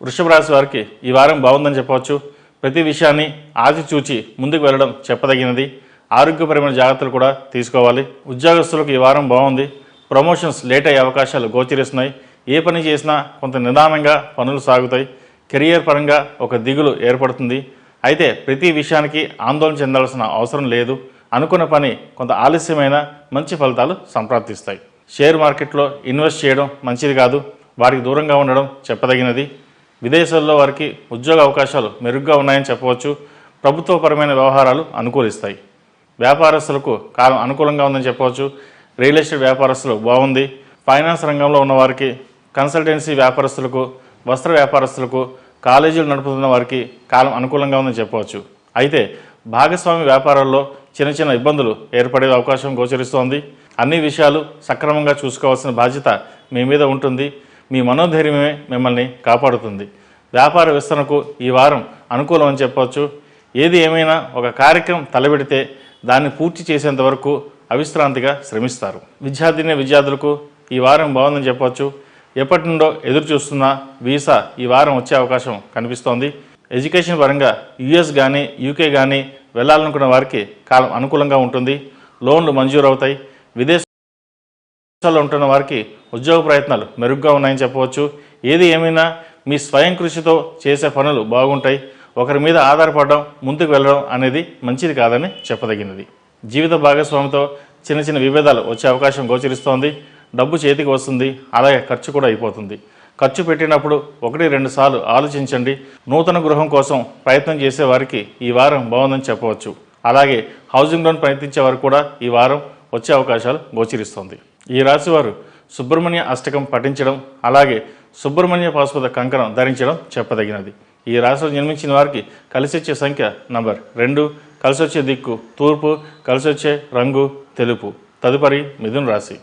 వృషభ రాశి వారికి ఈ వారం బాగుందని చెప్పవచ్చు. ప్రతి విషయాన్ని ఆచితూచి ముందుకు వెళ్ళడం చెప్పదగినది. ఆరోగ్యపరమైన జాగ్రత్తలు కూడా తీసుకోవాలి. ఉద్యోగస్తులకు ఈ వారం బాగుంది. ప్రమోషన్స్ లేట్ అయ్యే అవకాశాలు గోచరిస్తున్నాయి. ఏ పని చేసినా కొంత నిదానంగా పనులు సాగుతాయి. కెరియర్ పరంగా ఒక దిగులు ఏర్పడుతుంది. అయితే ప్రతి విషయానికి ఆందోళన చెందాల్సిన అవసరం లేదు. అనుకున్న పని కొంత ఆలస్యమైన మంచి ఫలితాలు సంప్రాప్తిస్తాయి. షేర్ మార్కెట్లో ఇన్వెస్ట్ చేయడం మంచిది కాదు. వారికి దూరంగా ఉండడం చెప్పదగినది. విదేశాల్లో వారికి ఉద్యోగ అవకాశాలు మెరుగ్గా ఉన్నాయని చెప్పవచ్చు. ప్రభుత్వపరమైన వ్యవహారాలు అనుకూలిస్తాయి. వ్యాపారస్తులకు కాలం అనుకూలంగా ఉందని చెప్పవచ్చు. రియల్ ఎస్టేట్ వ్యాపారస్తులు బాగుంది. ఫైనాన్స్ రంగంలో ఉన్న వారికి, కన్సల్టెన్సీ వ్యాపారస్తులకు, వస్త్ర వ్యాపారస్తులకు, కాలేజీలు నడుపుతున్న వారికి కాలం అనుకూలంగా ఉందని చెప్పవచ్చు. అయితే భాగస్వామి వ్యాపారాల్లో చిన్న చిన్న ఇబ్బందులు ఏర్పడే అవకాశం గోచరిస్తోంది. అన్ని విషయాలు సక్రమంగా చూసుకోవాల్సిన బాధ్యత మీ మీద ఉంటుంది. మీ మనోధైర్యమే మిమ్మల్ని కాపాడుతుంది. వ్యాపార విస్తరణకు ఈ వారం అనుకూలం అని చెప్పవచ్చు. ఏది ఏమైనా ఒక కార్యక్రమం తలబెడితే దాన్ని పూర్తి చేసేంత వరకు అవిశ్రాంతిగా శ్రమిస్తారు. విద్యార్థులకు ఈ వారం బాగుందని చెప్పవచ్చు. ఎప్పటి నుండో ఎదురు చూస్తున్న వీసా ఈ వారం వచ్చే అవకాశం కనిపిస్తోంది. ఎడ్యుకేషన్ పరంగా యుఎస్ కానీ యూకే కానీ వెళ్ళాలనుకున్న వారికి కాలం అనుకూలంగా ఉంటుంది. లోన్లు మంజూరు అవుతాయి. విదేశాల్లో ఉంటున్న వారికి ఉద్యోగ ప్రయత్నాలు మెరుగ్గా ఉన్నాయని చెప్పవచ్చు. ఏది ఏమైనా మీ స్వయం కృషితో చేసే పనులు బాగుంటాయి. ఒకరి మీద ఆధారపడడం, ముందుకు వెళ్ళడం అనేది మంచిది కాదని చెప్పదగినది. జీవిత భాగస్వామితో చిన్న చిన్న విభేదాలు వచ్చే అవకాశం గోచరిస్తోంది. డబ్బు చేతికి వస్తుంది, అలాగే ఖర్చు కూడా అయిపోతుంది. ఖర్చు పెట్టినప్పుడు 1-2 సార్లు ఆలోచించండి. నూతన గృహం కోసం ప్రయత్నం చేసే వారికి ఈ వారం బాగుందని చెప్పవచ్చు. అలాగే హౌసింగ్ లోన్ ప్రయత్నించే వారు కూడా ఈ వారం వచ్చే అవకాశాలు గోచరిస్తోంది. ఈ రాశి వారు సుబ్రహ్మణ్య అష్టకం పఠించడం, అలాగే సుబ్రహ్మణ్య పాశుపత కంకణం ధరించడం చెప్పదగినది. ఈ రాశిలో జన్మించిన వారికి కలిసొచ్చే సంఖ్య నంబర్ 2, కలిసొచ్చే దిక్కు తూర్పు, కలిసొచ్చే రంగు తెలుపు. తదుపరి మిథున రాశి.